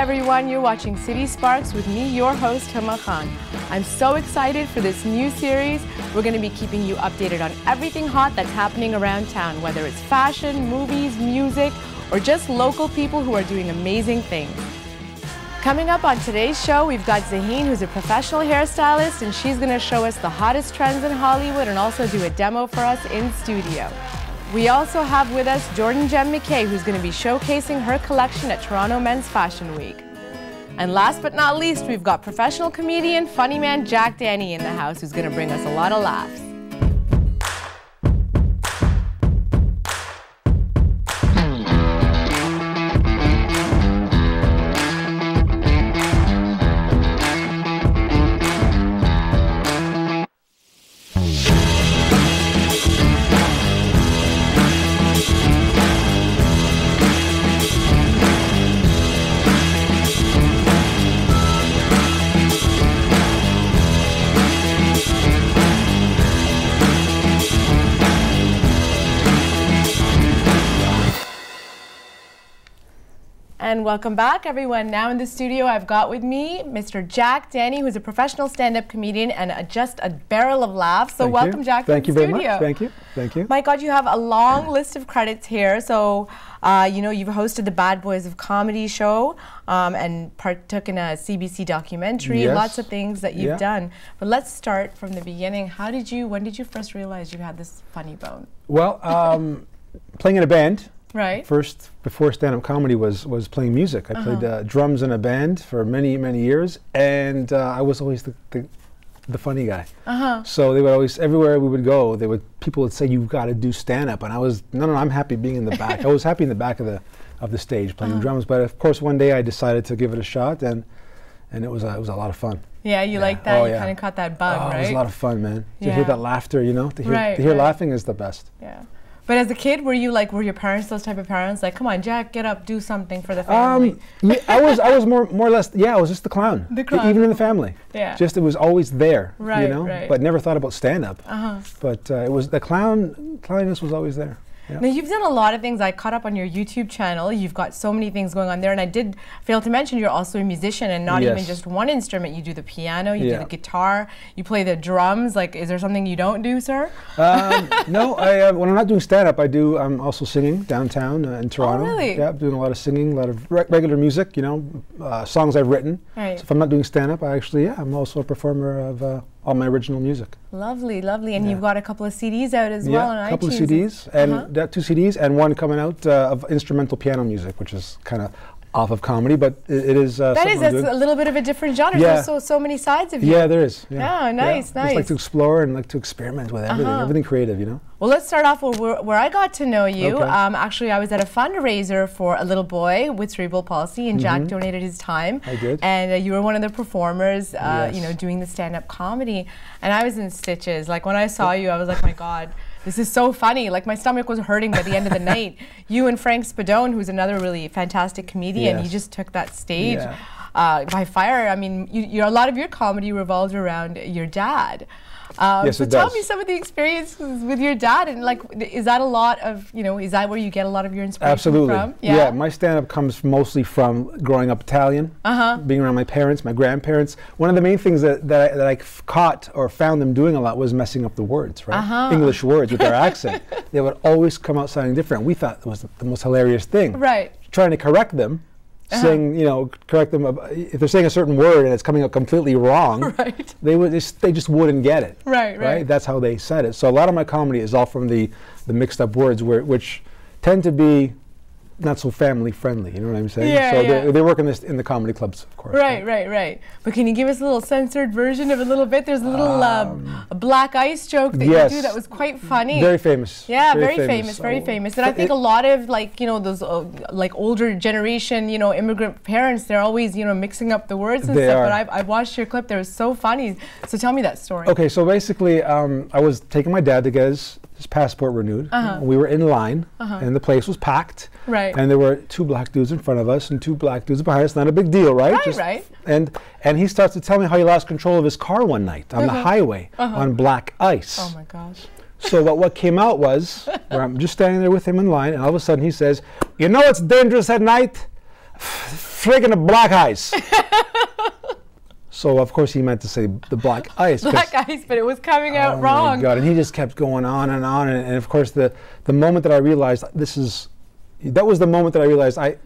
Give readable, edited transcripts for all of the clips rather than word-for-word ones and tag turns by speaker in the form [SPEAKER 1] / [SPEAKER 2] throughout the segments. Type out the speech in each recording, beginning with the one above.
[SPEAKER 1] everyone, you're watching City Sparks with me, your host, Huma Khan. I'm so excited for this new series. We're going to be keeping you updated on everything hot that's happening around town, whether it's fashion, movies, music, or just local people who are doing amazing things. Coming up on today's show, we've got Zaheen, who's a professional hairstylist, and she's going to show us the hottest trends in Hollywood and also do a demo for us in studio. We also have with us Jordan Jem McKay, who's going to be showcasing her collection at Toronto Men's Fashion Week. And last but not least, we've got professional comedian, funny man Jack Dani in the house, who's going to bring us a lot of laughs. And welcome back, everyone. Now in the studio, I've got with me Mr. Jack Dani, who's a professional stand-up comedian and just a barrel of laughs. So welcome, Jack, to the studio. Thank you very much.
[SPEAKER 2] Thank you. Thank you.
[SPEAKER 1] My God, you have a long list of credits here. So, you know, you've hosted the Bad Boys of Comedy show and partook in a CBC documentary.
[SPEAKER 2] Yes.
[SPEAKER 1] Lots of things that you've done. But let's start from the beginning. when did you first realize you had this funny bone?
[SPEAKER 2] Well, playing in a band.
[SPEAKER 1] Right.
[SPEAKER 2] First, before stand-up comedy, was playing music. I played drums in a band for many, many years, and I was always the funny guy. So they would always, everywhere we would go, people would say, "You've got to do stand-up," and I was, no, I'm happy being in the back. I was happy in the back of the stage playing drums. But of course, one day I decided to give it a shot, and it was a lot of fun.
[SPEAKER 1] Yeah, you like that? You kind of caught that bug, right?
[SPEAKER 2] It was a lot of fun, man. To hear that laughter, you know, to hear laughing is the best.
[SPEAKER 1] Yeah. But as a kid, were your parents those type of parents? Like, come on, Jack, get up, do something for the family.
[SPEAKER 2] Yeah, I was more or less. Yeah, I was just the clown. The clown, even in the family.
[SPEAKER 1] Yeah.
[SPEAKER 2] Just it was always there.
[SPEAKER 1] Right.
[SPEAKER 2] You know.
[SPEAKER 1] Right.
[SPEAKER 2] But never thought about stand up. But it was the clowniness was always there. Yeah.
[SPEAKER 1] Now, you've done a lot of things. I caught up on your YouTube channel. You've got so many things going on there. And I did fail to mention you're also a musician, and not even just one instrument. You do the piano, you do the guitar, you play the drums. Like, is there something you don't do, sir?
[SPEAKER 2] No, when I'm not doing stand-up, I'm also singing downtown in Toronto.
[SPEAKER 1] Oh, really?
[SPEAKER 2] Yeah, doing a lot of singing, a lot of regular music, you know, songs I've written.
[SPEAKER 1] Right.
[SPEAKER 2] So if I'm not doing stand-up, I'm also a performer of all my original music.
[SPEAKER 1] Lovely, lovely. And you've got a couple of CDs out as well on iTunes.
[SPEAKER 2] Yeah, a couple of CDs, and 2 CDs, and one coming out of instrumental piano music, which is kind of off of comedy, but it is
[SPEAKER 1] that's a little bit of a different genre.
[SPEAKER 2] Yeah.
[SPEAKER 1] There's so many sides of you.
[SPEAKER 2] Yeah, there is.
[SPEAKER 1] Yeah, nice, nice.
[SPEAKER 2] Just like to explore and like to experiment with everything creative, you know.
[SPEAKER 1] Well, let's start off with where I got to know you. Okay. Actually, I was at a fundraiser for a little boy with cerebral palsy, and Jack donated his time.
[SPEAKER 2] I did.
[SPEAKER 1] And you were one of the performers, you know, doing the stand-up comedy. And I was in stitches. Like, when I saw you, I was like, my God, this is so funny. Like, my stomach was hurting by the end of the night. You and Frank Spadone, who's another really fantastic comedian, you just took that stage by fire. I mean, a lot of your comedy revolves around your dad.
[SPEAKER 2] Yes,
[SPEAKER 1] so tell me some of the experiences with your dad, and like, is that a lot of, you know, is that where you get a lot of your inspiration from?
[SPEAKER 2] Yeah, my stand-up comes mostly from growing up Italian, being around my parents, my grandparents. One of the main things that I caught or found them doing a lot was messing up the words, right? English words with their accent. They would always come out sounding different. We thought it was the most hilarious thing. Right. Trying to correct them. Saying, you know, correct them if they're saying a certain word and it's coming out completely wrong. Right. They just wouldn't get it. Right. That's how they said it. So a lot of my comedy is all from the mixed up words, which tend to be not so family friendly. You know what I'm saying?
[SPEAKER 1] Yeah.
[SPEAKER 2] So they work in the comedy clubs, of course.
[SPEAKER 1] Right. But can you give us a little censored version of a little bit? There's a little black ice joke that you do that was quite funny.
[SPEAKER 2] Very famous.
[SPEAKER 1] Yeah, very famous. And I think a lot of, like, you know, those like older generation, you know, immigrant parents, they're always, you know, mixing up the words and stuff. But I watched your clip. They were so funny. So tell me that story.
[SPEAKER 2] Okay, so basically, I was taking my dad to get his passport renewed. We were in line, and the place was packed. Right. And there were 2 black dudes in front of us and 2 black dudes behind us. Not a big deal, right?
[SPEAKER 1] Right.
[SPEAKER 2] And he starts to tell me how he lost control of his car one night on the highway on black ice.
[SPEAKER 1] Oh my gosh.
[SPEAKER 2] So what came out was, where I'm just standing there with him in line, and all of a sudden he says, "You know it's dangerous at night? friggin' black ice. So of course he meant to say the black ice.
[SPEAKER 1] Black ice, but it was coming out wrong.
[SPEAKER 2] Oh my God! And he just kept going on and on. And of course the moment that I realized that was the moment that I realized I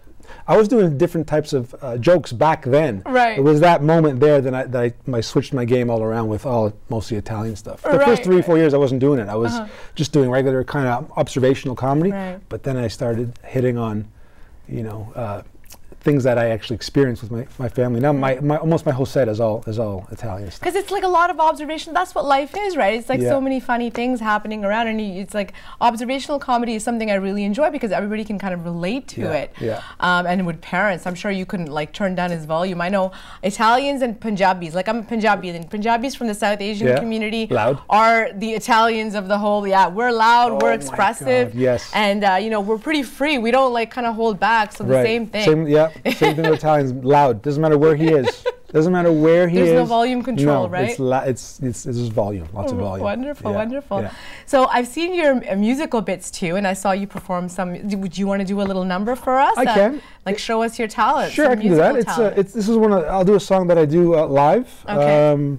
[SPEAKER 2] was doing different types of jokes back then.
[SPEAKER 1] Right.
[SPEAKER 2] It was that moment there that I switched my game all around with mostly Italian stuff. The first 3-4 years I wasn't doing it. I was just doing regular kind of observational comedy.
[SPEAKER 1] Right.
[SPEAKER 2] But then I started hitting on, you know, things that I actually experienced with my family. Now almost my whole set is all Italian stuff.
[SPEAKER 1] Because it's like a lot of observation. That's what life is, right? It's like so many funny things happening around, and it's like observational comedy is something I really enjoy because everybody can kind of relate to it.
[SPEAKER 2] Yeah.
[SPEAKER 1] And with parents, I'm sure you couldn't like turn down his volume. I know Italians and Punjabis. Like I'm a Punjabi, and Punjabis from the South Asian community are the Italians of the whole. Yeah, we're loud, we're expressive.
[SPEAKER 2] Yes.
[SPEAKER 1] And you know, we're pretty free. We don't like kind of hold back. So the same thing.
[SPEAKER 2] Same thing with Italians. Loud. Doesn't matter where he is. Doesn't matter where he is.
[SPEAKER 1] There's no volume control, right?
[SPEAKER 2] It's just volume. Lots of volume.
[SPEAKER 1] Wonderful, wonderful.
[SPEAKER 2] Yeah.
[SPEAKER 1] So I've seen your musical bits too, and I saw you perform some. Would you want to do a little number for us?
[SPEAKER 2] I can.
[SPEAKER 1] Like show us your talent.
[SPEAKER 2] Sure, I can do that. This is I'll do a song that I do live.
[SPEAKER 1] Okay.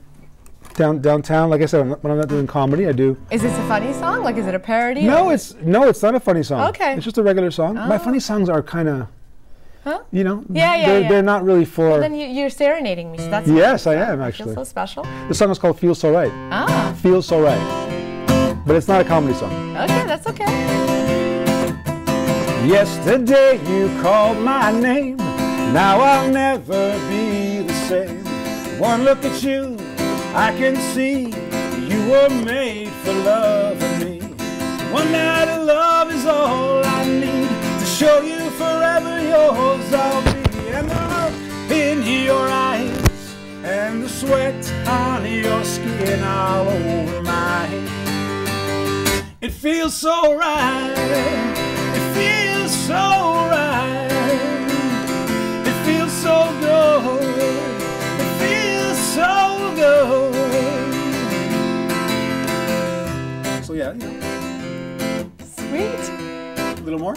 [SPEAKER 2] Downtown, like I said, when I'm not doing comedy, I do.
[SPEAKER 1] Is this a funny song? Like, is it a parody?
[SPEAKER 2] No, it's not a funny song.
[SPEAKER 1] Okay.
[SPEAKER 2] It's just a regular song. My funny songs are kind of.
[SPEAKER 1] Huh?
[SPEAKER 2] You know,
[SPEAKER 1] they're
[SPEAKER 2] not really for.
[SPEAKER 1] Well, then you're serenading me, so that's.
[SPEAKER 2] Yes, I am actually.
[SPEAKER 1] I feel so special.
[SPEAKER 2] The song is called "Feels So Right."
[SPEAKER 1] Ah.
[SPEAKER 2] Feels so right, but it's not a comedy song.
[SPEAKER 1] Okay, that's okay.
[SPEAKER 2] Yesterday you called my name. Now I'll never be the same. One look at you, I can see you were made for loving me. One night of love is all I need to show you forever yours I'll be. And the look in your eyes and the sweat on your skin all over mine. It feels so right. It feels so right. It feels so good. It feels so good. So yeah.
[SPEAKER 1] Sweet.
[SPEAKER 2] A little more?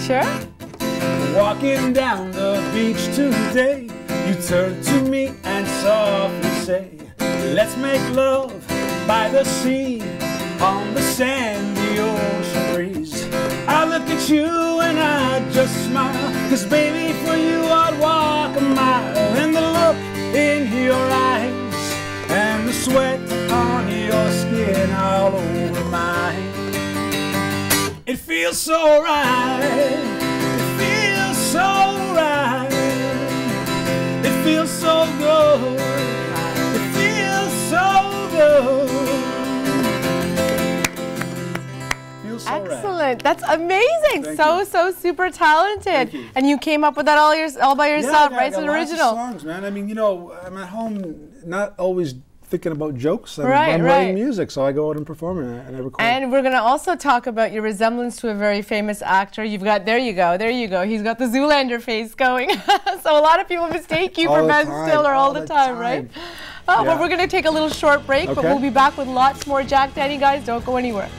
[SPEAKER 1] Sure.
[SPEAKER 2] Walking down the beach today, you turn to me and softly say, let's make love by the sea, on the sandy ocean breeze. I look at you and I just smile, 'cause baby for you I'd walk a mile. And the look in your eyes and the sweat on your skin all over mine. It feels so right. It feels so right. It feels so good. It feels so good. Feels so
[SPEAKER 1] Excellent.
[SPEAKER 2] right.
[SPEAKER 1] That's amazing.
[SPEAKER 2] Thank
[SPEAKER 1] So super talented.
[SPEAKER 2] Thank you.
[SPEAKER 1] And you came up with that all by yourself, right? It's an original.
[SPEAKER 2] Lots of songs, man. I mean, you know, I'm at home not always thinking about jokes. I'm
[SPEAKER 1] Right.
[SPEAKER 2] writing music, so I go out and perform and I record.
[SPEAKER 1] And we're going to also talk about your resemblance to a very famous actor. You've got, there you go. He's got the Zoolander face going. So a lot of people mistake you for Ben Stiller all the time, right? Oh,
[SPEAKER 2] Yeah.
[SPEAKER 1] Well, we're going to take a little short break, but we'll be back with lots more Jack Dani, guys. Don't go anywhere.